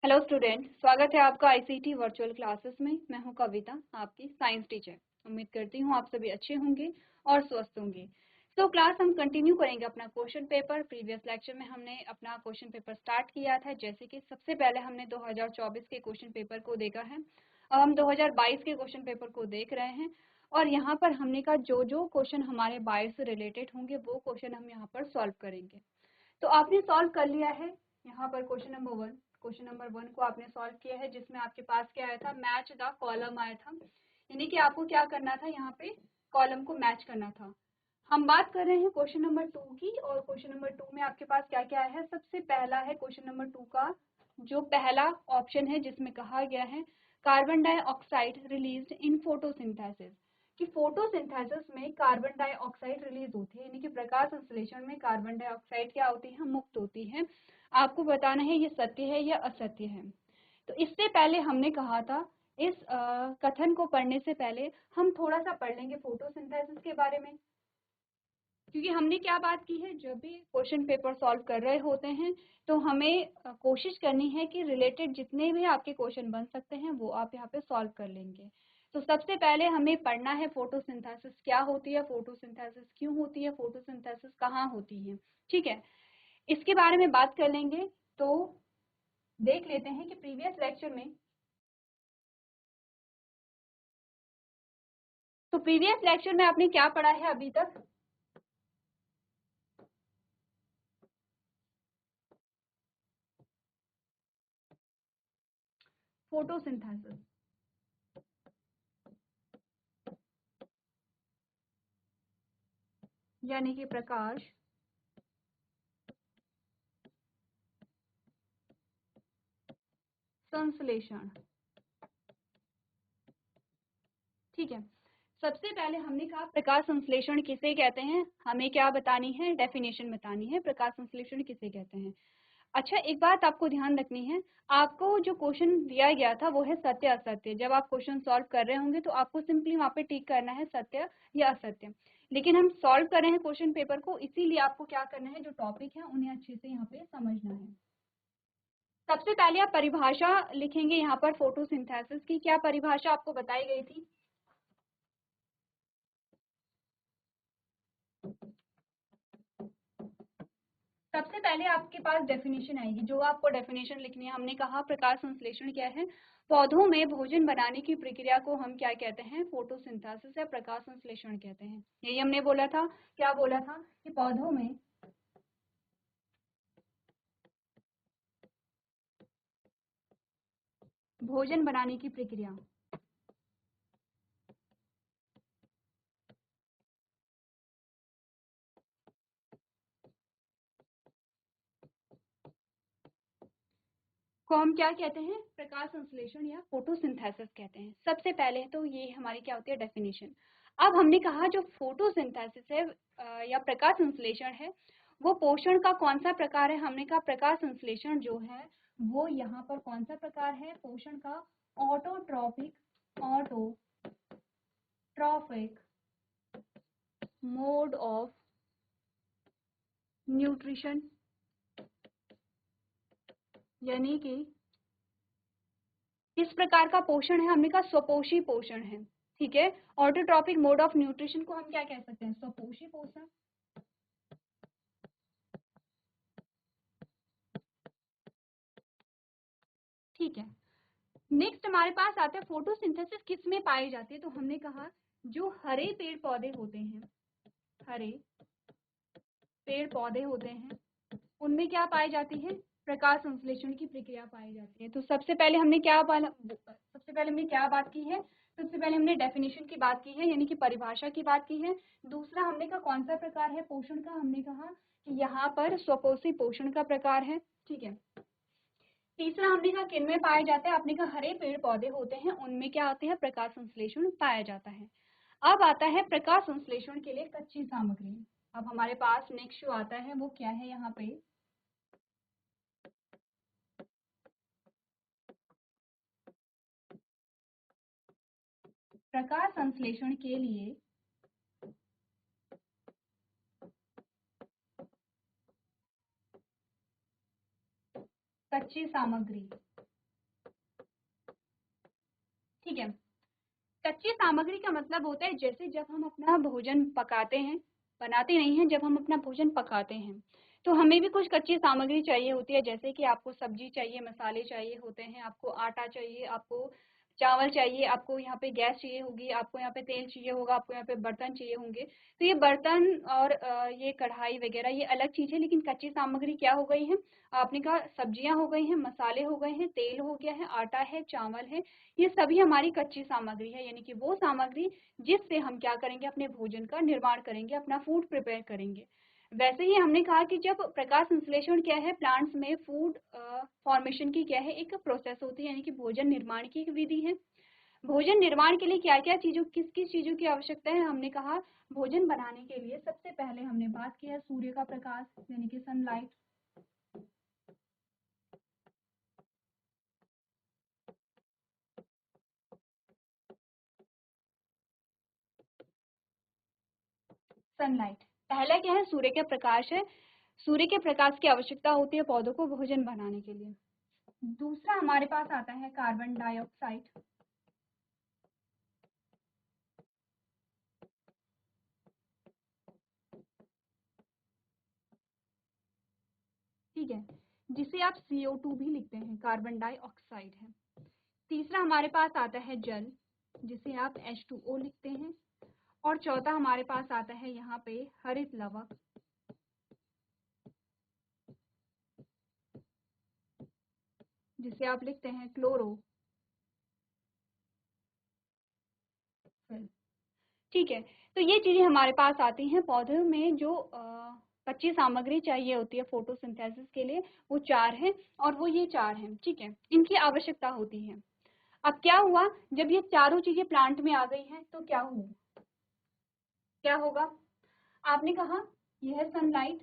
Hello student, स्वागत है आपका आईसीटी वर्चुअल क्लासेस में। मैं हूं कविता, आपकी साइंस टीचर। उम्मीद करती हूं आप सभी अच्छे होंगे और स्वस्थ होंगे। तो क्लास हम कंटिन्यू करेंगे अपना क्वेश्चन पेपर। प्रीवियस लेक्चर में हमने अपना क्वेश्चन पेपर स्टार्ट किया था, जैसे कि सबसे पहले हमने 2024 के क्वेश्चन पेपर को देखा है। अब हम 2022 के क्वेश्चन पेपर को देख रहे हैं और यहाँ पर हमने कहा जो जो क्वेश्चन हमारे बायो से रिलेटेड होंगे वो क्वेश्चन हम यहाँ पर सॉल्व करेंगे। तो आपने सॉल्व कर लिया है यहाँ पर क्वेश्चन नंबर वन को आपने सॉल्व किया है, जिसमें आपके पास क्या आया था, मैच द कॉलम आया था। यानी कि आपको क्या करना था, यहाँ पे कॉलम को मैच करना था। हम बात कर रहे हैं क्वेश्चन नंबर 2 की, और क्वेश्चन नंबर 2 में आपके पास क्या क्या है। सबसे पहला है क्वेश्चन नंबर 2 का जो पहला ऑप्शन है, जिसमें कहा गया है carbon dioxide released in photosynthesis, कि फोटोसिंथेसिस में कार्बन डाइऑक्साइड रिलीज होती है, यानी कि प्रकाश संश्लेषण में कार्बन डाइऑक्साइड क्या होती है, मुक्त होती है। आपको बताना है ये सत्य है या असत्य है। तो इससे पहले हमने कहा था, इस कथन को पढ़ने से पहले हम थोड़ा सा पढ़ लेंगे फोटोसिंथेसिस के बारे में, क्योंकि हमने क्या बात की है, जब भी क्वेश्चन पेपर सॉल्व कर रहे होते हैं तो हमें कोशिश करनी है कि रिलेटेड जितने भी आपके क्वेश्चन बन सकते हैं वो आप यहाँ पे सॉल्व कर लेंगे। तो सबसे पहले हमें पढ़ना है फोटोसिंथेसिस क्या होती है, फोटोसिंथेसिस क्यों होती है, फोटोसिंथेसिस कहाँ होती है। ठीक है, इसके बारे में बात कर लेंगे। तो देख लेते हैं कि प्रीवियस लेक्चर में, तो प्रीवियस लेक्चर में आपने क्या पढ़ा है अभी तक। फोटोसिंथेसिस यानी कि प्रकाश संश्लेषण। ठीक है, सबसे पहले हमने कहा प्रकाश संश्लेषण किसे कहते हैं, हमें क्या बतानी है, डेफिनेशन बतानी है, प्रकाश संश्लेषण किसे कहते हैं। अच्छा, एक बात आपको ध्यान रखनी है, आपको जो क्वेश्चन दिया गया था वो है सत्य असत्य। जब आप क्वेश्चन सॉल्व कर रहे होंगे तो आपको सिंपली वहाँ पे टिक करना है सत्य या असत्य। लेकिन हम सॉल्व कर रहे हैं क्वेश्चन पेपर को, इसीलिए आपको क्या करना है, जो टॉपिक है उन्हें अच्छे से यहाँ पे समझना है। सबसे पहले आप परिभाषा लिखेंगे यहाँ पर फोटोसिंथेसिस की। क्या परिभाषा आपको बताई गई थी। सबसे पहले आपके पास डेफिनेशन आएगी, जो आपको डेफिनेशन लिखनी है। हमने कहा प्रकाश संश्लेषण क्या है, पौधों में भोजन बनाने की प्रक्रिया को हम क्या कहते हैं, फोटोसिंथेसिस या प्रकाश संश्लेषण कहते हैं। यही हमने बोला था, क्या बोला था, कि पौधों में भोजन बनाने की प्रक्रिया को हम क्या कहते हैं, प्रकाश संश्लेषण या फोटोसिंथेसिस कहते हैं। सबसे पहले तो ये हमारी क्या होती है, डेफिनेशन। अब हमने कहा जो फोटोसिंथेसिस है या प्रकाश संश्लेषण है, वो पोषण का कौन सा प्रकार है। हमने कहा प्रकाश संश्लेषण जो है वो यहाँ पर कौन सा प्रकार है, पोषण का ऑटोट्रॉपिक मोड ऑफ न्यूट्रिशन, यानी कि किस प्रकार का पोषण है, हमने कहा स्वपोषी पोषण है। ठीक है, ऑटोट्रॉपिक मोड ऑफ न्यूट्रिशन को हम क्या कह सकते हैं, स्वपोषी पोषण। ठीक है, नेक्स्ट हमारे पास आता है फोटोसिंथेसिस किस में पाई जाती है। तो हमने कहा जो हरे पेड़ पौधे होते हैं, हरे पेड़ पौधे होते हैं, उनमें क्या पाई जाती है, प्रकाश संश्लेषण की प्रक्रिया पाई जाती है। तो सबसे पहले हमने क्या बात की है, सबसे पहले हमने डेफिनेशन की बात की है, यानी कि परिभाषा की बात की है। दूसरा हमने कहा कौन सा प्रकार है पोषण का, हमने कहा कि यहाँ पर स्वपोषी पोषण का प्रकार है। ठीक है, तीसरा हमने कहा किन में पाया जाता है, आपने कहा हरे पेड़ पौधे होते हैं उनमें क्या होते हैं, प्रकाश संश्लेषण पाया जाता है। अब आता है प्रकाश संश्लेषण के लिए कच्ची सामग्री। अब हमारे पास नेक्स्ट जो आता है वो क्या है, यहाँ पे प्रकाश संश्लेषण के लिए कच्ची सामग्री। ठीक है। कच्ची सामग्री का मतलब होता है जैसे जब हम अपना भोजन पकाते हैं, बनाते नहीं हैं, जब हम अपना भोजन पकाते हैं तो हमें भी कुछ कच्ची सामग्री चाहिए होती है, जैसे कि आपको सब्जी चाहिए, मसाले चाहिए होते हैं, आपको आटा चाहिए, आपको चावल चाहिए, आपको यहाँ पे गैस चाहिए होगी, आपको यहाँ पे तेल चाहिए होगा, आपको यहाँ पे बर्तन चाहिए होंगे। तो ये बर्तन और ये कढ़ाई वगैरह ये अलग चीज़ है, लेकिन कच्ची सामग्री क्या हो गई है? आपने कहा सब्जियां हो गई हैं, मसाले हो गए हैं, तेल हो गया है, आटा है, चावल है, ये सभी हमारी कच्ची सामग्री है, यानी कि वो सामग्री जिससे हम क्या करेंगे, अपने भोजन का निर्माण करेंगे, अपना फूड प्रिपेयर करेंगे। वैसे ही हमने कहा कि जब प्रकाश संश्लेषण क्या है, प्लांट्स में फूड फॉर्मेशन की क्या है, एक प्रोसेस होती है, यानी कि भोजन निर्माण की एक विधि है। भोजन निर्माण के लिए क्या क्या चीजों, किस किस चीजों की आवश्यकता है? हमने कहा भोजन बनाने के लिए सबसे पहले हमने बात की है सूर्य का प्रकाश, यानी कि सनलाइट। सनलाइट पहला क्या है? सूर्य का प्रकाश है। सूर्य के प्रकाश की आवश्यकता होती है पौधों को भोजन बनाने के लिए। दूसरा हमारे पास आता है कार्बन डाइऑक्साइड। ठीक है, जिसे आप CO2 भी लिखते हैं, कार्बन डाइऑक्साइड है। तीसरा हमारे पास आता है जल, जिसे आप H2O लिखते हैं। और चौथा हमारे पास आता है यहाँ पे हरित लवक, जिसे आप लिखते हैं क्लोरोफिल। ठीक है, तो ये चीजें हमारे पास आती हैं पौधों में जो कच्ची सामग्री चाहिए होती है फोटोसिंथेसिस के लिए, वो चार है, और वो ये चार हैं। ठीक है, इनकी आवश्यकता होती है। अब क्या हुआ, जब ये चारों चीजें प्लांट में आ गई हैं तो क्या हुआ, क्या होगा? आपने कहा यह sunlight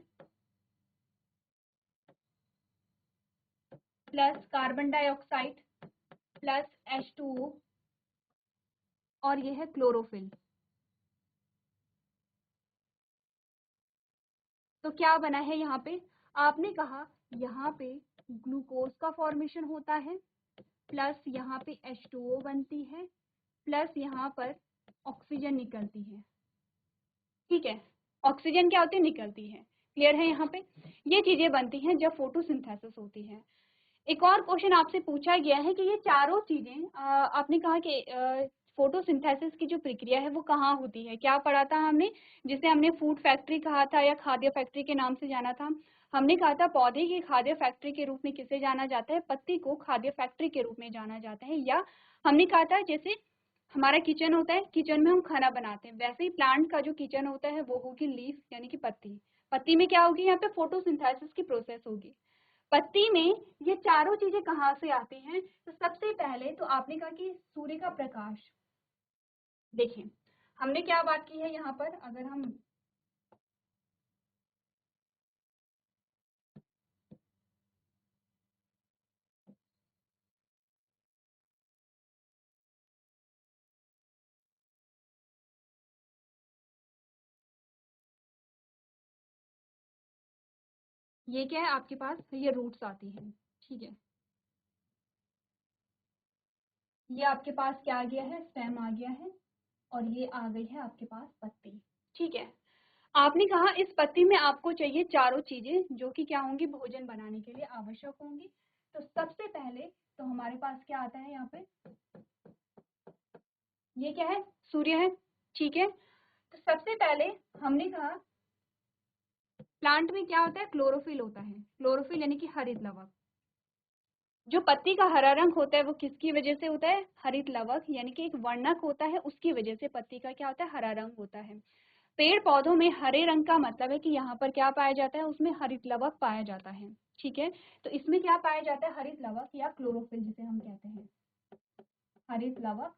plus carbon dioxide plus H2O और यह है क्लोरोफिल। तो क्या बना है यहाँ पे? आपने कहा यहाँ पे ग्लूकोज का फॉर्मेशन होता है, प्लस यहाँ पे H2O बनती है, प्लस यहाँ पर ऑक्सीजन निकलती है। ठीक है, ऑक्सीजन क्या होती है? निकलती है। क्लियर है यहाँ पे? ये चीजें बनती हैं जब फोटोसिंथेसिस होती है। एक और क्वेश्चन आपसे पूछा गया है कि ये चारों चीजें आपने कहा कि फोटोसिंथेसिस की जो प्रक्रिया है वो कहाँ होती है? क्या पढ़ा था हमने, जिसे हमने फूड फैक्ट्री कहा था या खाद्य फैक्ट्री के नाम से जाना था? हमने कहा था पौधे की खाद्य फैक्ट्री के रूप में किसे जाना जाता है? पत्ती को खाद्य फैक्ट्री के रूप में जाना जाता है। या हमने कहा था जैसे हमारा किचन होता है, किचन में हम खाना बनाते हैं, वैसे ही प्लांट का जो किचन होता है वो होगी लीफ, यानी कि पत्ती। पत्ती में क्या होगी? यहाँ पे फोटोसिंथेसिस की प्रोसेस होगी। पत्ती में ये चारों चीजें कहाँ से आती हैं? तो सबसे पहले तो आपने कहा कि सूर्य का प्रकाश। देखिए, हमने क्या बात की है यहाँ पर, अगर हम ये क्या है आपके पास, ये रूट्स आती हैं। ठीक है, ये आपके पास क्या आ गया है? स्टेम आ गया है, और ये आ गई है आपके पास पत्ती। ठीक है, आपने कहा इस पत्ती में आपको चाहिए चारों चीजें जो कि क्या होंगी, भोजन बनाने के लिए आवश्यक होंगी। तो सबसे पहले तो हमारे पास क्या आता है यहाँ पे, ये क्या है? सूर्य है। ठीक है, तो सबसे पहले हमने कहा प्लांट में क्या होता है? क्लोरोफिल होता है। क्लोरोफिल यानी कि हरित लवक। जो पत्ती का हरा रंग होता है वो किसकी वजह से होता है? हरित लवक, यानी कि एक वर्णक होता है, उसकी वजह से पत्ती का क्या होता है? हरा रंग होता है। पेड़ पौधों में हरे रंग का मतलब है कि यहाँ पर क्या पाया जाता है? उसमें हरित लवक पाया जाता है। ठीक है, तो इसमें क्या पाया जाता है? हरित लवक या क्लोरोफिल जिसे हम कहते हैं, हरित लवक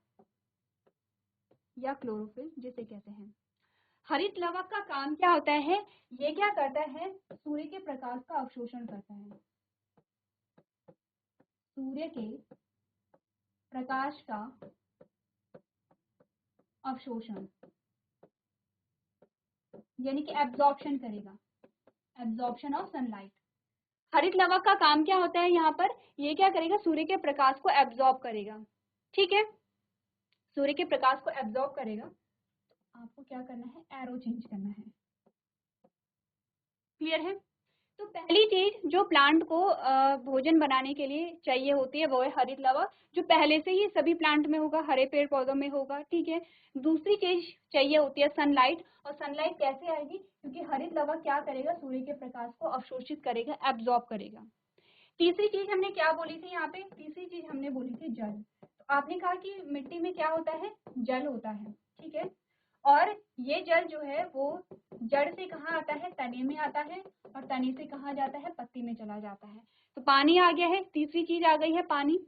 या क्लोरोफिल जिसे कहते हैं। हरित लवक का काम क्या होता है? ये क्या करता है? सूर्य के प्रकाश का अवशोषण करता है। सूर्य के प्रकाश का अवशोषण, यानी कि एब्जॉर्प्शन करेगा, एब्जॉर्प्शन ऑफ सनलाइट। हरित लवक का काम क्या होता है यहाँ पर? ये क्या करेगा? सूर्य के प्रकाश को एब्जॉर्ब करेगा। ठीक है, सूर्य के प्रकाश को एब्जॉर्ब करेगा, तो आपको क्या करना है, एरो चेंज करना है। क्लियर है? तो पहली चीज जो प्लांट को भोजन बनाने के लिए चाहिए होती है वो है हरित लवा, जो पहले से ही सभी प्लांट में होगा, हरे पेड़ पौधों में होगा, ठीक है। दूसरी चीज चाहिए होती है सनलाइट, और सनलाइट कैसे आएगी, क्योंकि हरित लवा क्या करेगा, सूर्य के प्रकाश को अवशोषित करेगा, एब्जॉर्ब करेगा। तीसरी चीज हमने क्या बोली थी यहाँ पे, तीसरी चीज हमने बोली थी जल। तो आपने कहा कि मिट्टी में क्या होता है, जल होता है, ठीक है। और ये जल जो है वो जड़ से कहाँ आता है, तने में आता है, और तने से कहाँ जाता है, पत्ती में चला जाता है। तो पानी आ गया है, तीसरी चीज आ गई है पानी।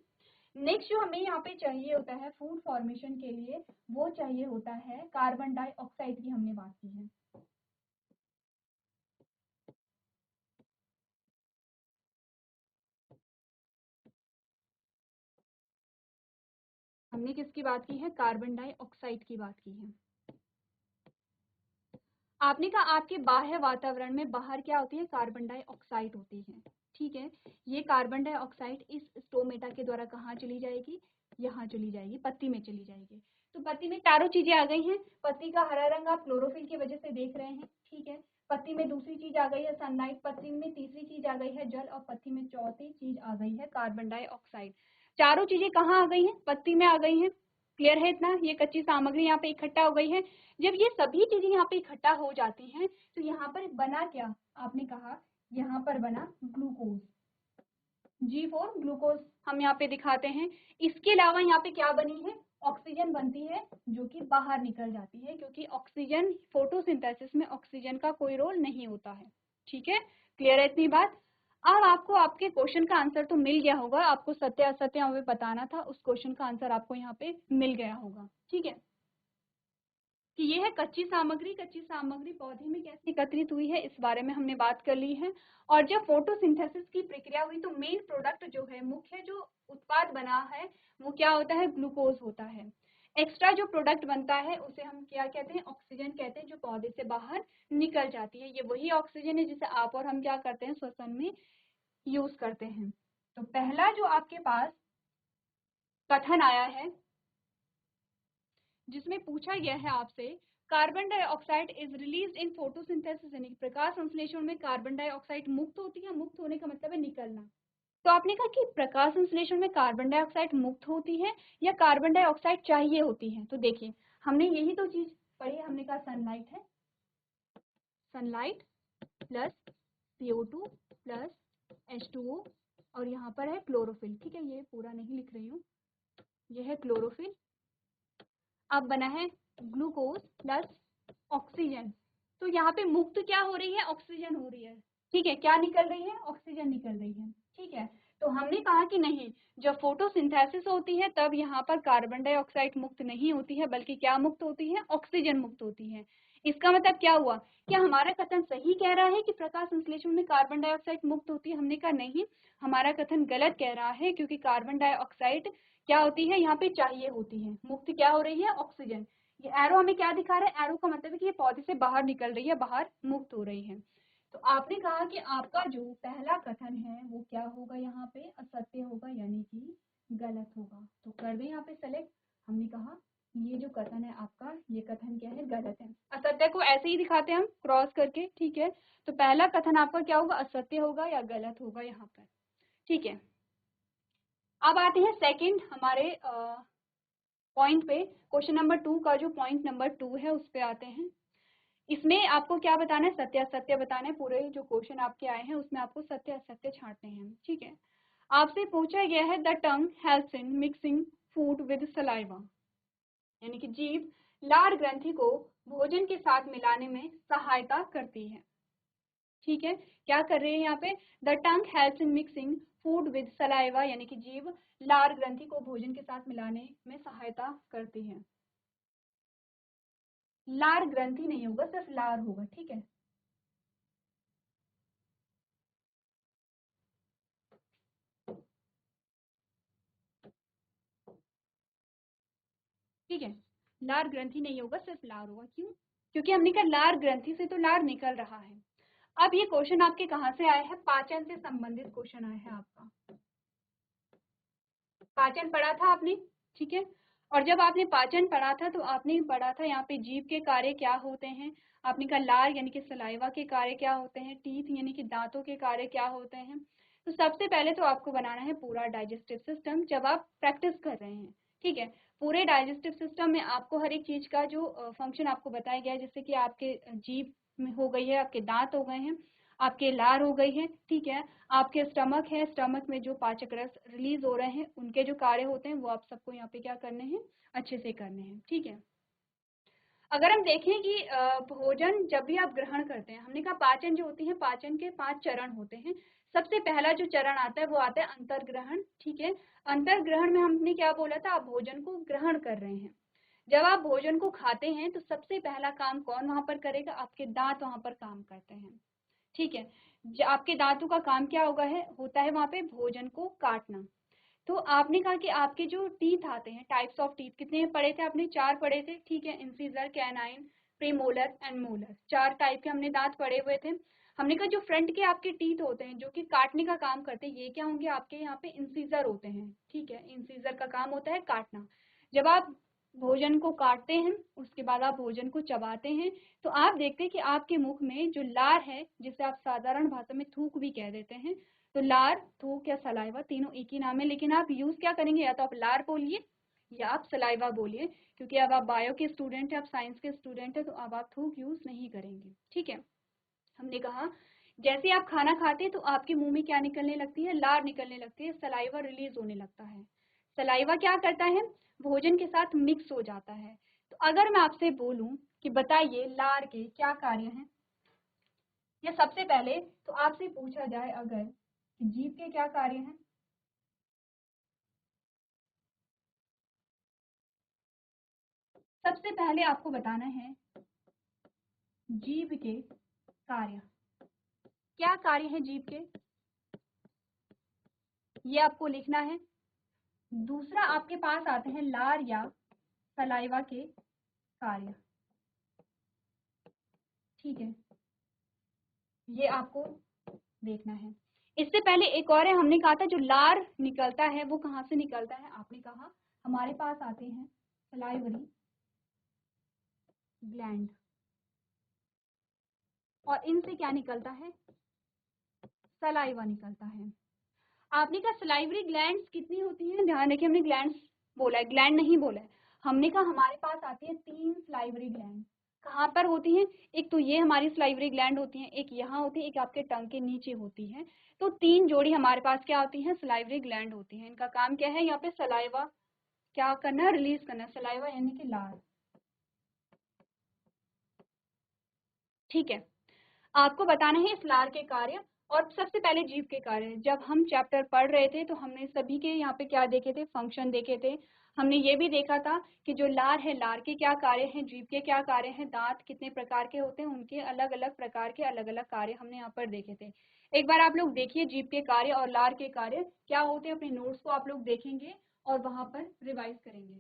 नेक्स्ट जो हमें यहाँ पे चाहिए होता है फूड फॉर्मेशन के लिए, वो चाहिए होता है कार्बन डाइऑक्साइड की हमने बात की है। हमने किसकी बात की है, कार्बन डाइऑक्साइड की बात की है। आपने कहा आपके बाह्य वातावरण में बाहर क्या होती है, कार्बन डाइऑक्साइड होती है, ठीक है। ये कार्बन डाइऑक्साइड इस स्टोमेटा के द्वारा कहाँ चली जाएगी, यहाँ चली जाएगी, पत्ती में चली जाएगी। तो पत्ती में चारों चीजें आ गई हैं। पत्ती का हरा रंग आप क्लोरोफिल की वजह से देख रहे हैं, ठीक है। पत्ती में दूसरी चीज आ गई है सनलाइट, पत्ती में तीसरी चीज आ गई है जल, और पत्ती में चौथी चीज आ गई है कार्बन डाइऑक्साइड। चारों चीजें कहाँ आ गई हैं, पत्ती में आ गई हैं। क्लियर है इतना, ये कच्ची सामग्री यहाँ पे इकट्ठा हो गई है। जब ये सभी चीजें यहाँ पे इकट्ठा हो जाती हैं तो यहाँ पर बना क्या, आपने कहा यहाँ पर बना ग्लूकोज, G4 ग्लूकोज हम यहाँ पे दिखाते हैं। इसके अलावा यहाँ पे क्या बनी है, ऑक्सीजन बनती है, जो कि बाहर निकल जाती है, क्योंकि ऑक्सीजन फोटोसिंथेसिस में ऑक्सीजन का कोई रोल नहीं होता है, ठीक है। क्लियर है इतनी बात। अब आपको आपके क्वेश्चन का आंसर तो मिल गया होगा, आपको सत्य असत्य हमें बताना था, उस क्वेश्चन का आंसर आपको यहाँ पे मिल गया होगा, ठीक है। कि ये है कच्ची सामग्री, कच्ची सामग्री पौधे में कैसे एकत्रित हुई है इस बारे में हमने बात कर ली है। और जब फोटोसिंथेसिस की प्रक्रिया हुई तो मेन प्रोडक्ट जो है, मुख्य जो उत्पाद बना है वो क्या होता है, ग्लूकोज होता है। एक्स्ट्रा जो प्रोडक्ट बनता है उसे हम क्या कहते हैं, ऑक्सीजन कहते हैं, जो पौधे से बाहर निकल जाती है। ये वही ऑक्सीजन है जिसे आप और हम क्या करते हैं, श्वसन में यूज करते हैं। तो पहला जो आपके पास कथन आया है जिसमें पूछा गया है आपसे, carbon dioxide is released in photosynthesis, यानी प्रकाश संश्लेषण में कार्बन डाइऑक्साइड मुक्त होती है। मुक्त होने का मतलब है निकलना। तो आपने कहा कि प्रकाश संश्लेषण में कार्बन डाइऑक्साइड मुक्त होती है या कार्बन डाइऑक्साइड चाहिए होती है। तो देखिए हमने यही तो चीज पढ़ी, हमने कहा सनलाइट है, sunlight plus CO2 plus H2O, और यहाँ पर है क्लोरोफिल, ठीक है। ये पूरा नहीं लिख रही हूँ, ये है क्लोरोफिल। अब बना है ग्लूकोज प्लस ऑक्सीजन। तो यहाँ पे मुक्त क्या हो रही है, ऑक्सीजन हो रही है, ठीक है। क्या निकल रही है, ऑक्सीजन निकल रही है, ठीक है। तो हमने कहा कि नहीं, जब फोटोसिंथेसिस होती है तब यहाँ पर कार्बन डाइऑक्साइड मुक्त नहीं होती है, बल्कि क्या मुक्त होती है, ऑक्सीजन मुक्त होती है। इसका मतलब क्या हुआ, क्या हमारा कथन सही कह रहा है कि प्रकाश संश्लेषण में कार्बन डाइऑक्साइड मुक्त होती है। हमने कहा नहीं, हमारा कथन गलत कह रहा है, क्योंकि कार्बन डाइऑक्साइड क्या होती है, यहाँ पे चाहिए होती है। मुक्त क्या हो रही है, ऑक्सीजन। ये एरो हमें क्या दिखा रहा है, एरो का मतलब है कि ये पौधे से बाहर निकल रही है, बाहर मुक्त हो रही है। तो आपने कहा कि आपका जो पहला कथन है वो क्या होगा, यहाँ पे असत्य होगा, यानी कि गलत होगा। तो कर दें यहाँ पे सेलेक्ट। हमने कहा ये जो कथन है आपका, ये कथन क्या है, गलत है। असत्य को ऐसे ही दिखाते हैं हम क्रॉस करके, ठीक है। तो पहला कथन आपका क्या होगा, असत्य होगा या गलत होगा यहाँ पर, ठीक है। अब आते हैं सेकंड हमारे पॉइंट पे, क्वेश्चन नंबर 2 का जो पॉइंट नंबर 2 है उस पे आते हैं। इसमें आपको क्या बताना है, सत्य असत्य बताना है। पूरे जो क्वेश्चन आपके आए हैं उसमें आपको सत्य असत्य छांटने हैं, ठीक है। आपसे पूछा गया है the tongue helps in mixing food with saliva, यानी कि जीभ लार ग्रंथि को भोजन के साथ मिलाने में सहायता करती है, ठीक है। क्या कर रहे हैं यहाँ पे, the tongue helps in mixing food with saliva, यानी कि जीभ लार ग्रंथि को भोजन के साथ मिलाने में सहायता करती है। लार ग्रंथि नहीं होगा, सिर्फ लार होगा, ठीक है। ठीक है, लार ग्रंथि नहीं होगा, सिर्फ लार होगा। क्यों, क्योंकि हमने कहा लार ग्रंथि से तो लार निकल रहा है। अब ये क्वेश्चन आपके कहाँ से आए हैं, पाचन से संबंधित क्वेश्चन आए हैं आपका। पाचन पढ़ा था आपने, ठीक है। और जब आपने पाचन पढ़ा था तो आपने पढ़ा था यहाँ पे जीभ के कार्य क्या होते हैं, आपने कहा लार यानी कि सलाइवा के कार्य क्या होते हैं, टीथ यानी कि दांतों के कार्य क्या होते हैं। तो सबसे पहले तो आपको बनाना है पूरा डाइजेस्टिव सिस्टम जब आप प्रैक्टिस कर रहे हैं, ठीक है। पूरे डाइजेस्टिव सिस्टम में आपको हर एक चीज का जो फंक्शन आपको बताया गया है, जैसे कि आपके जीभ में हो गई है, आपके दांत हो गए हैं, आपके लार हो गई है, ठीक है, आपके स्टमक है, स्टमक में जो पाचक रस रिलीज हो रहे हैं उनके जो कार्य होते हैं वो आप सबको यहाँ पे क्या करने हैं, अच्छे से करने हैं, ठीक है। अगर हम देखें कि भोजन जब भी आप ग्रहण करते हैं, हमने कहा पाचन जो होती है, पाचन के 5 चरण होते हैं। सबसे पहला जो चरण आता है वो आता है अंतर्ग्रहण, ठीक है। अंतर्ग्रहण में हमने क्या बोला था, आप भोजन को ग्रहण कर रहे हैं। जब आप भोजन को खाते हैं तो सबसे पहला काम कौन वहां पर करेगा, आपके दांत वहां पर काम करते हैं, ठीक है। आपके दांतों का काम क्या होता है वहां पे भोजन को काटना। तो आपने कहा कि आपके जो टीथ आते हैं, टाइप्स ऑफ टीथ कितने पढ़े थे आपने, 4 पढ़े थे, ठीक है। Incisor, canine, premolar and molar, 4 type के हमने दांत पढ़े हुए थे। हमने कहा जो फ्रंट के आपके टीथ होते हैं जो कि काटने का काम करते हैं, ये क्या होंगे, आपके यहाँ पे इंसीजर होते हैं, ठीक है। इंसीजर का काम होता है काटना। जब आप भोजन को काटते हैं उसके बाद आप भोजन को चबाते हैं तो आप देखते हैं कि आपके मुख में जो लार है, जिसे आप साधारण भाषा में थूक भी कह देते हैं, तो लार, थूक या सलाइवा तीनों एक ही नाम है, लेकिन आप यूज क्या करेंगे, या तो आप लार बोलिए या आप सलाइवा बोलिए, क्योंकि अब आप बायो के स्टूडेंट हैं, आप साइंस के स्टूडेंट हैं, तो अब आप थूक यूज नहीं करेंगे, ठीक है। हमने कहा जैसे आप खाना खाते हैं तो आपके मुंह में क्या निकलने लगती है, लार निकलने लगती है, सलाइवा रिलीज होने लगता है। सलाइवा क्या करता है, भोजन के साथ मिक्स हो जाता है। तो अगर मैं आपसे बोलूं कि बताइए लार के क्या कार्य हैं, या सबसे पहले तो आपसे पूछा जाए अगर कि जीभ के क्या कार्य हैं, सबसे पहले आपको बताना है जीभ के कार्य, क्या कार्य है जीभ के, ये आपको लिखना है। दूसरा आपके पास आते हैं लार या सलाइवा के कार्य, ठीक है, ये आपको देखना है। इससे पहले एक और है, हमने कहा था जो लार निकलता है वो कहाँ से निकलता है, आपने कहा हमारे पास आते हैं सलाइवरी ग्लैंड, और इनसे क्या निकलता है, सलाइवा निकलता है। आपने कहा सलाइवरी ग्लैंड्स कितनी होती हैं, ध्यान रखिए हमने ग्लैंड्स बोला है, ग्लैंड नहीं बोला है। हमने कहा हमारे पास आती है 3 सलाइवरी ग्लैंड, कहाँ पर होती हैं, एक तो ये हमारी सलाइवरी ग्लैंड होती हैं, एक यहाँ होती है, एक आपके टंग के नीचे होती है। तो 3 जोड़ी हमारे पास क्या होती हैं, सलाइवरी ग्लैंड होती हैं। इनका काम क्या है, यहाँ पे सलाइवा क्या करना, रिलीज करना, सलाइवा यानी कि लार, ठीक है। आपको बताना है इस लार के कार्य, और सबसे पहले जीभ के कार्य। जब हम चैप्टर पढ़ रहे थे तो हमने सभी के यहाँ पे क्या देखे थे, फंक्शन देखे थे। हमने ये भी देखा था कि जो लार है, लार के क्या कार्य हैं, जीभ के क्या कार्य हैं, दांत कितने प्रकार के होते हैं, उनके अलग अलग प्रकार के अलग अलग कार्य हमने यहाँ पर देखे थे। एक बार आप लोग देखिए जीभ के कार्य और लार के कार्य क्या होते हैं, अपने नोट्स को आप लोग देखेंगे और वहां पर रिवाइज करेंगे।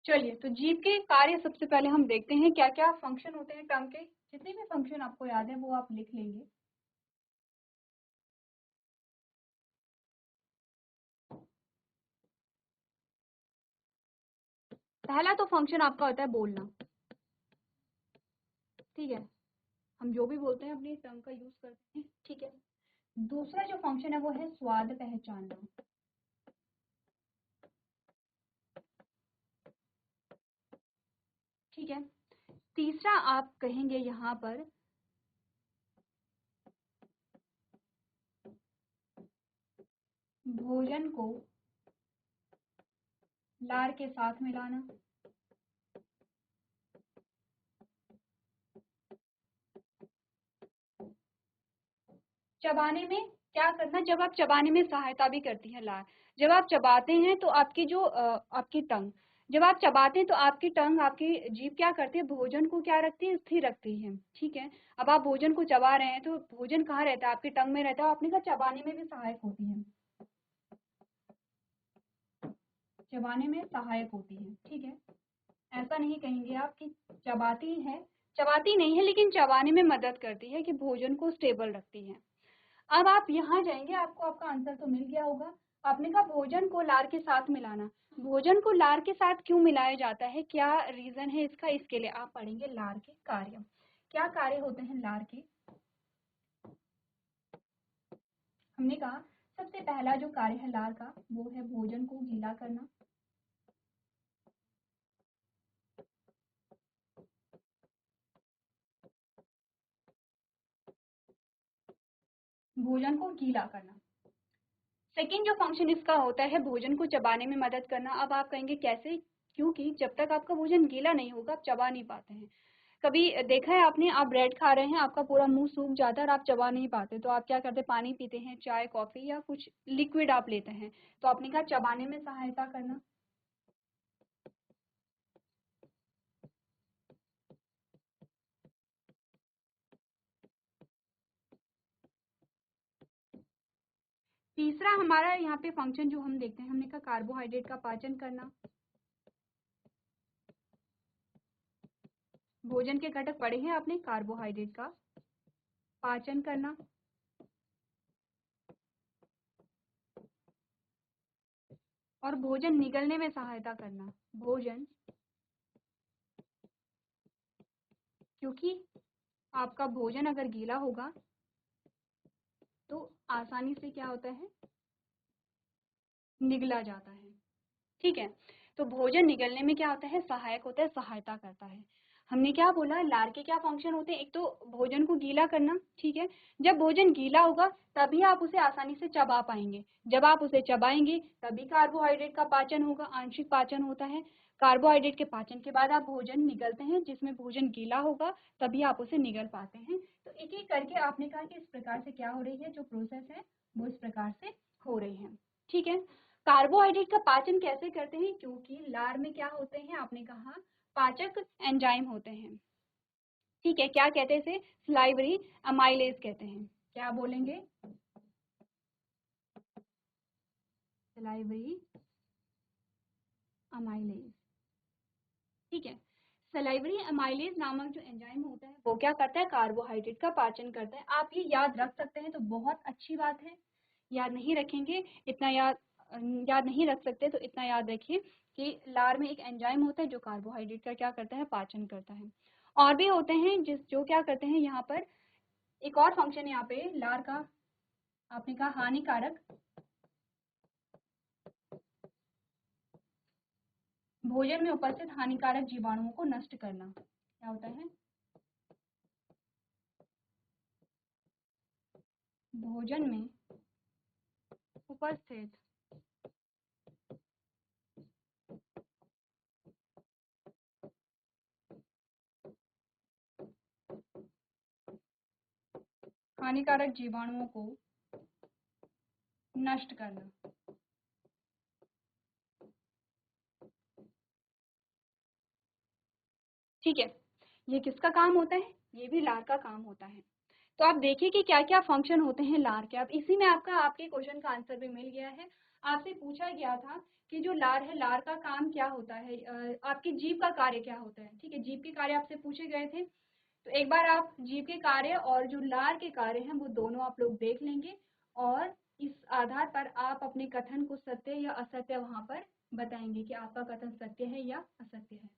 चलिए, तो जीभ के कार्य सबसे पहले हम देखते हैं क्या क्या फंक्शन होते हैं टंग के। जितने भी फंक्शन आपको याद है वो आप लिख लेंगे। पहला तो फंक्शन आपका होता है बोलना, ठीक है, हम जो भी बोलते हैं अपनी टंग का यूज करते हैं, ठीक है। दूसरा जो फंक्शन है वो है स्वाद पहचानना, ठीक है। तीसरा आप कहेंगे यहाँ पर भोजन को लार के साथ मिलाना। चबाने में क्या करना, जब आप चबाने में सहायता भी करती है लार। जब आप चबाते हैं तो आपकी जो आपकी टंग, जब आप चबाते हैं तो आपकी टंग, आपकी जीभ क्या करती है, भोजन को क्या रखती है, स्थिर रखती है। ठीक है, अब आप भोजन को चबा रहे हैं तो भोजन कहाँ रहता है, आपकी टंग में रहता है। आपने कहा चबाने में भी सहायक होती है, चबाने में सहायक होती है। ठीक है, ऐसा नहीं कहेंगे आप कि चबाती है, चबाती नहीं है, लेकिन चबाने में मदद करती है, कि भोजन को स्टेबल रखती है। अब आप यहाँ जाएंगे, आपको आपका आंसर तो मिल गया होगा। आपने कहा भोजन को लार के साथ मिलाना। भोजन को लार के साथ क्यों मिलाया जाता है, क्या रीजन है इसका, इसके लिए आप पढ़ेंगे लार के कार्य। क्या कार्य होते हैं लार के। हमने कहा सबसे पहला जो कार्य है लार का, वो है भोजन को गीला करना। भोजन को गीला करना। सेकेंड जो फंक्शन इसका होता है, भोजन को चबाने में मदद करना। अब आप कहेंगे कैसे, क्योंकि जब तक आपका भोजन गीला नहीं होगा आप चबा नहीं पाते हैं। कभी देखा है आपने, आप ब्रेड खा रहे हैं, आपका पूरा मुंह सूख जाता है और आप चबा नहीं पाते, तो आप क्या करते हैं, पानी पीते हैं, चाय कॉफी या कुछ लिक्विड आप लेते हैं। तो आपने कहा चबाने में सहायता करना। तीसरा हमारा यहाँ पे फंक्शन जो हम देखते हैं, हमने कहा कार्बोहाइड्रेट का पाचन करना। भोजन के घटक पढ़े हैं आपने, कार्बोहाइड्रेट का पाचन करना। और भोजन निगलने में सहायता करना। भोजन, क्योंकि आपका भोजन अगर गीला होगा तो आसानी से क्या होता है, निगला जाता है। ठीक है, तो भोजन निगलने में क्या होता है, सहायक होता है, सहायता करता है। हमने क्या बोला, लार के क्या फंक्शन होते हैं, एक तो भोजन को गीला करना। ठीक है, जब भोजन गीला होगा तभी आप उसे आसानी से चबा पाएंगे। जब आप उसे चबाएंगे तभी कार्बोहाइड्रेट का पाचन होगा, आंशिक पाचन होता है। कार्बोहाइड्रेट के पाचन के बाद आप भोजन निगलते हैं, जिसमें भोजन गीला होगा तभी आप उसे निगल पाते हैं। तो एक एक करके आपने कहा कि इस प्रकार से क्या हो रही है, जो प्रोसेस है वो इस प्रकार से हो रही है। ठीक है, कार्बोहाइड्रेट का पाचन कैसे करते हैं, क्योंकि लार में क्या होते हैं, आपने कहा पाचक एंजाइम होते हैं। ठीक है, क्या कहते हैं इसे, सलाइवरी अमाइलेज कहते हैं। क्या बोलेंगे, सलाइवरी अमाइलेज। ठीक है, सलाइवरी अमाइलेज नामक जो एंजाइम होता है वो क्या करता है, कार्बोहाइड्रेट का पाचन करता है। आप ये याद रख सकते हैं तो बहुत अच्छी बात है। याद नहीं रखेंगे, इतना याद नहीं रख सकते तो इतना याद रखिए कि लार में एक एंजाइम होता है जो कार्बोहाइड्रेट का क्या करता है, पाचन करता है। और भी होते हैं जो क्या करते हैं, यहाँ पर एक और फंक्शन यहाँ पे लार का, आपने कहा हानिकारक, भोजन में उपस्थित हानिकारक जीवाणुओं को नष्ट करना। क्या होता है, भोजन में उपस्थित हानिकारक जीवाणुओं को नष्ट करना। ठीक है, ये किसका काम होता है, ये भी लार का काम होता है। तो आप देखिए कि क्या क्या फंक्शन होते हैं लार के। अब इसी में आपका आपके क्वेश्चन का आंसर भी मिल गया है। आपसे पूछा गया था कि जो लार है, लार का काम क्या होता है, आपकी जीभ का कार्य क्या होता है। ठीक है, जीभ के कार्य आपसे पूछे गए थे, तो एक बार आप जीभ के कार्य और जो लार के कार्य हैं वो दोनों आप लोग देख लेंगे, और इस आधार पर आप अपने कथन को सत्य या असत्य वहां पर बताएंगे कि आपका कथन सत्य है या असत्य है।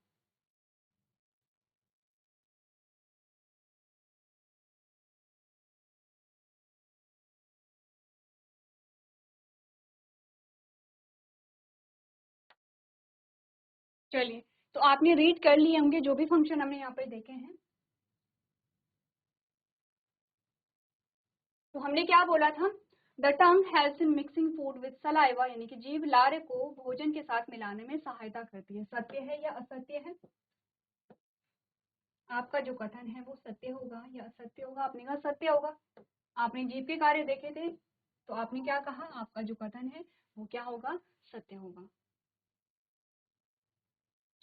चलिए, तो आपने रीड कर लिए होंगे जो भी फंक्शन हमने यहाँ पर देखे हैं। तो हमने क्या बोला था, the tongue helps in mixing food with saliva, यानी कि जीभ लार को भोजन के साथ मिलाने में सहायता करती है। सत्य है या असत्य है? आपका जो कथन है वो सत्य होगा या असत्य होगा? आपने कहा सत्य होगा। आपने जीभ के कार्य देखे थे तो आपने क्या कहा? आपका जो कथन है वो क्या होगा? सत्य होगा।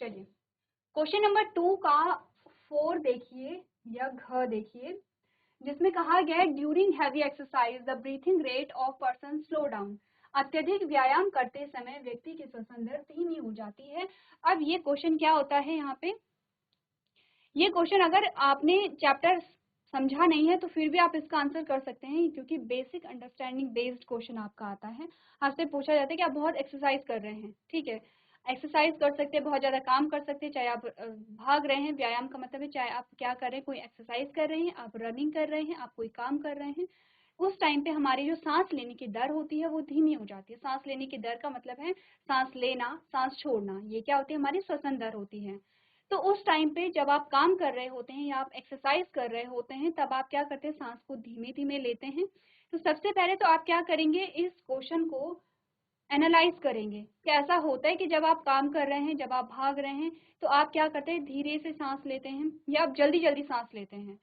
चलिए क्वेश्चन नंबर 2 का 4 देखिए या घ देखिए, जिसमें कहा गया है during heavy exercise the breathing rate of person slow down. अत्यधिक व्यायाम करते समय व्यक्ति की श्वसन दर धीमी हो जाती है। अब ये क्वेश्चन क्या होता है यहाँ पे, ये क्वेश्चन अगर आपने चैप्टर समझा नहीं है तो फिर भी आप इसका आंसर कर सकते हैं, क्योंकि बेसिक अंडरस्टैंडिंग बेस्ड क्वेश्चन आपका आता है। आपसे पूछा जाता है कि आप बहुत एक्सरसाइज कर रहे हैं, ठीक है, एक्सरसाइज कर सकते हैं, बहुत ज्यादा काम कर सकते हैं, चाहे आप भाग रहे हैं, व्यायाम का मतलब है चाहे आप क्या कर रहे हैं, कोई एक्सरसाइज कर रहे हैं, आप रनिंग कर रहे हैं, आप कोई काम कर रहे हैं, उस टाइम पे हमारी जो सांस लेने की दर होती है वो धीमी हो जाती है। सांस लेने की दर का मतलब है सांस लेना, सांस छोड़ना, ये क्या होती है? हमारी श्वसन दर होती है। तो उस टाइम पे जब आप काम कर रहे होते हैं या आप एक्सरसाइज कर रहे होते हैं, तब आप क्या करते हैं? सांस को धीमे धीमे लेते हैं। तो सबसे पहले तो आप क्या करेंगे? इस क्वेश्चन को एनालाइज करेंगे कि ऐसा होता है कि जब आप काम कर रहे हैं, जब आप भाग रहे हैं, तो आप क्या करते हैं? धीरे से सांस लेते हैं या आप जल्दी जल्दी सांस लेते हैं?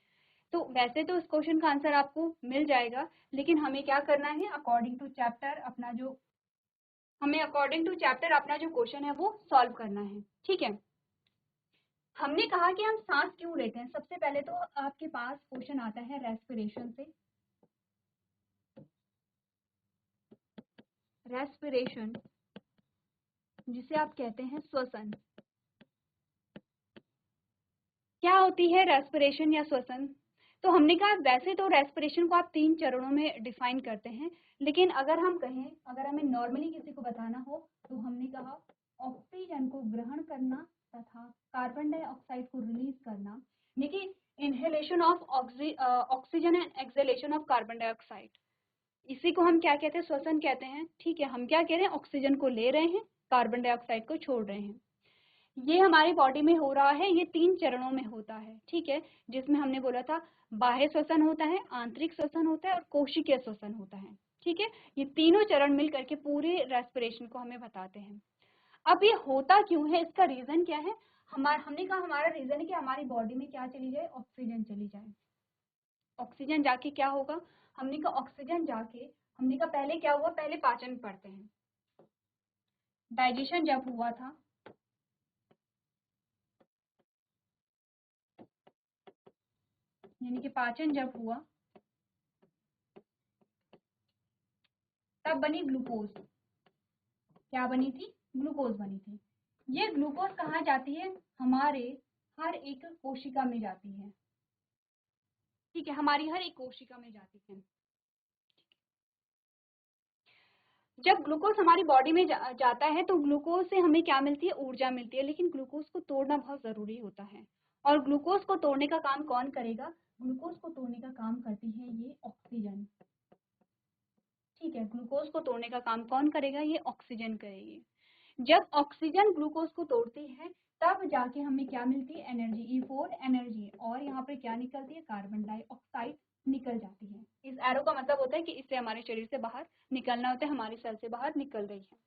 तो वैसे तो इस क्वेश्चन का आंसर आपको मिल जाएगा, लेकिन हमें क्या करना है? अकॉर्डिंग टू चैप्टर अपना जो क्वेश्चन है वो सॉल्व करना है, ठीक है। हमने कहा कि हम सांस क्यों लेते हैं। सबसे पहले तो आपके पास क्वेश्चन आता है रेस्पिरेशन से। रेस्पिरेशन जिसे आप कहते हैं श्वसन, क्या होती है रेस्पिरेशन या श्वसन? तो हमने कहा वैसे तो रेस्पिरेशन को आप 3 चरणों में डिफाइन करते हैं, लेकिन अगर हम कहें, अगर हमें नॉर्मली किसी को बताना हो तो हमने कहा ऑक्सीजन को ग्रहण करना तथा कार्बन डाइऑक्साइड को रिलीज करना, देखिए inhalation of oxygen and exhalation of carbon dioxide, इसी को हम क्या कहते हैं? श्वसन कहते हैं, ठीक है। हम क्या कह रहे हैं? ऑक्सीजन को ले रहे हैं, कार्बन डाइऑक्साइड को छोड़ रहे हैं। ये हमारी बॉडी में हो रहा है, ये 3 चरणों में होता है, ठीक है, जिसमें हमने बोला था बाह्य श्वसन होता है, आंतरिक श्वसन होता है और कोशिकीय श्वसन होता है, ठीक है। ये तीनों चरण मिल करके पूरे रेस्पिरेशन को हमें बताते हैं। अब ये होता क्यों है? इसका रीजन क्या है? हमने कहा हमारा रीजन है कि हमारी बॉडी में क्या चली जाए? ऑक्सीजन चली जाए। ऑक्सीजन जाके क्या होगा? हमने कहा ऑक्सीजन जाके, हमने कहा पहले क्या हुआ? पहले पाचन पढ़ते हैं। डाइजेशन जब हुआ था, यानी कि पाचन जब हुआ, तब बनी ग्लूकोज। क्या बनी थी? ग्लूकोज बनी थी। ये ग्लूकोज कहाँ जाती है? हमारे हर एक कोशिका में जाती है, ठीक है, हमारी हर एक कोशिका में जाती है। जब ग्लूकोज हमारी बॉडी में जाता है तो ग्लूकोज से हमें क्या मिलती है? ऊर्जा मिलती है, लेकिन ग्लूकोज को तोड़ना बहुत जरूरी होता है। और ग्लूकोज को तोड़ने का काम कौन करेगा? ग्लूकोज को तोड़ने का काम करती है ये ऑक्सीजन, ठीक है। ग्लूकोज को तोड़ने का काम कौन करेगा? ये ऑक्सीजन करेगी। जब ऑक्सीजन ग्लूकोज को तोड़ती है तब जाके हमें क्या मिलती है? एनर्जी, E4 एनर्जी, और यहाँ पे क्या निकलती है? कार्बन डाइऑक्साइड निकल जाती है। इस एरो का मतलब होता है कि इससे हमारे शरीर से बाहर निकलना होता है, हमारी सेल से बाहर निकल रही है।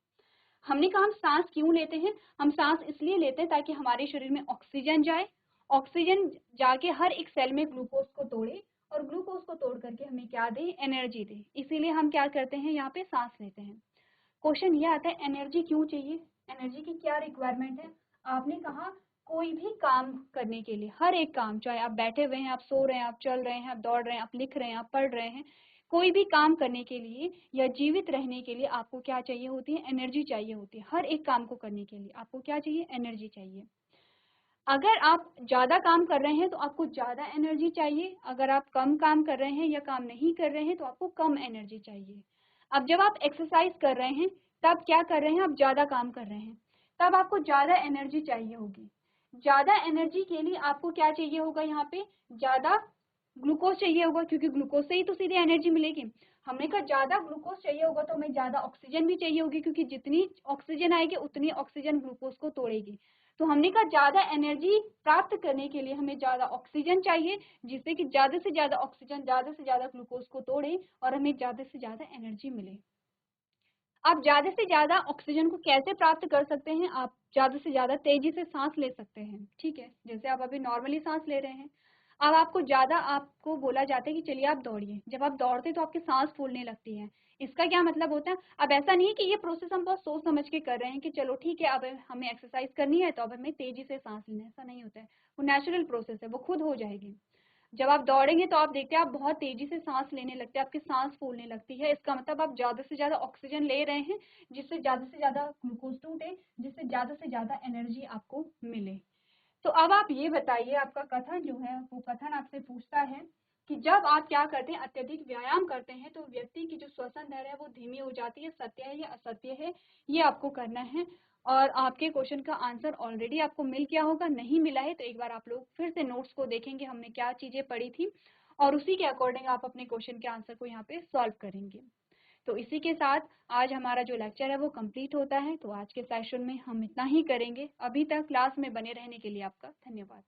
हमने कहा हम सांस क्यों लेते हैं? हम सांस इसलिए लेते हैं ताकि हमारे शरीर में ऑक्सीजन जाए, ऑक्सीजन जाके हर एक सेल में ग्लूकोज को तोड़े और ग्लूकोज को तोड़ करके हमें क्या दे? एनर्जी दे। इसीलिए हम क्या करते हैं? यहाँ पे सांस लेते हैं। क्वेश्चन ये आता है एनर्जी क्यों चाहिए? एनर्जी की क्या रिक्वायरमेंट है? आपने कहा कोई भी काम करने के लिए, हर एक काम, चाहे आप बैठे हुए हैं, आप सो रहे हैं, आप चल रहे हैं, आप दौड़ रहे हैं, आप लिख रहे हैं, आप पढ़ रहे हैं, कोई भी काम करने के लिए या जीवित रहने के लिए आपको क्या चाहिए होती है? एनर्जी चाहिए होती है। हर एक काम को करने के लिए आपको क्या चाहिए? एनर्जी चाहिए। अगर आप ज्यादा काम कर रहे हैं तो आपको ज्यादा एनर्जी चाहिए, अगर आप कम काम कर रहे हैं या काम नहीं कर रहे हैं तो आपको कम एनर्जी चाहिए। अब जब आप एक्सरसाइज कर रहे हैं तब क्या कर रहे हैं? आप ज्यादा काम कर रहे हैं, तब आपको ज्यादा एनर्जी चाहिए होगी। ज्यादा एनर्जी के लिए आपको क्या चाहिए होगा? यहाँ पे ज्यादा ग्लूकोज चाहिए होगा, क्योंकि ग्लूकोज से ही तो सीधे एनर्जी मिलेगी। हमने कहा ज्यादा ग्लूकोज चाहिए होगा तो हमें ज्यादा ऑक्सीजन भी चाहिए होगी, क्योंकि जितनी ऑक्सीजन आएगी उतनी ऑक्सीजन ग्लूकोज को तोड़ेगी। तो हमने कहा ज़्यादा एनर्जी प्राप्त करने के लिए हमें ज़्यादा ऑक्सीजन चाहिए, जिससे कि ज़्यादा से ज़्यादा ऑक्सीजन ज़्यादा से ज़्यादा ग्लूकोज को तोड़े और हमें ज़्यादा से ज़्यादा एनर्जी मिले। आप ज़्यादा से ज़्यादा ऑक्सीजन को कैसे प्राप्त कर सकते हैं? आप ज़्यादा से ज़्यादा तेज़ी से साँस ले सकते हैं, ठीक है? जैसे आप अभी नॉर्मली साँस ले रहे हैं। अब आपको बोला जाता है कि चलिए आप दौड़िए। जब आप दौड़ते हैं तो आपकी साँस फूलने लगती है। इसका क्या मतलब होता है? अब ऐसा नहीं है कि ये प्रोसेस हम बहुत सोच समझ के कर रहे हैं कि चलो ठीक है, अब हमें एक्सरसाइज़ करनी है तो अब हमें तेज़ी से साँस लेना है, ऐसा नहीं होता है। वो नेचुरल प्रोसेस है, वो खुद हो जाएगी। जब आप दौड़ेंगे तो आप देखते हैं आप बहुत तेजी से सांस लेने लगते हैं, आपकी सांस फूलने लगती है। इसका मतलब आप ज़्यादा से ज़्यादा ऑक्सीजन ले रहे हैं, जिससे ज़्यादा से ज़्यादा ग्लूकोज टूटे, जिससे ज़्यादा से ज़्यादा एनर्जी आपको मिले। तो अब आप ये बताइए, आपका कथन जो है वो कथन आपसे पूछता है कि जब आप क्या करते हैं, अत्यधिक व्यायाम करते हैं तो व्यक्ति की जो श्वसन दर है वो धीमी हो जाती है। सत्य है या असत्य है, ये आपको करना है। और आपके क्वेश्चन का आंसर ऑलरेडी आपको मिल गया होगा, नहीं मिला है तो एक बार आप लोग फिर से नोट्स को देखेंगे हमने क्या चीज़ें पढ़ी थी, और उसी के अकॉर्डिंग आप अपने क्वेश्चन के आंसर को यहाँ पे सॉल्व करेंगे। तो इसी के साथ आज हमारा जो लेक्चर है वो कंप्लीट होता है। तो आज के सेशन में हम इतना ही करेंगे। अभी तक क्लास में बने रहने के लिए आपका धन्यवाद।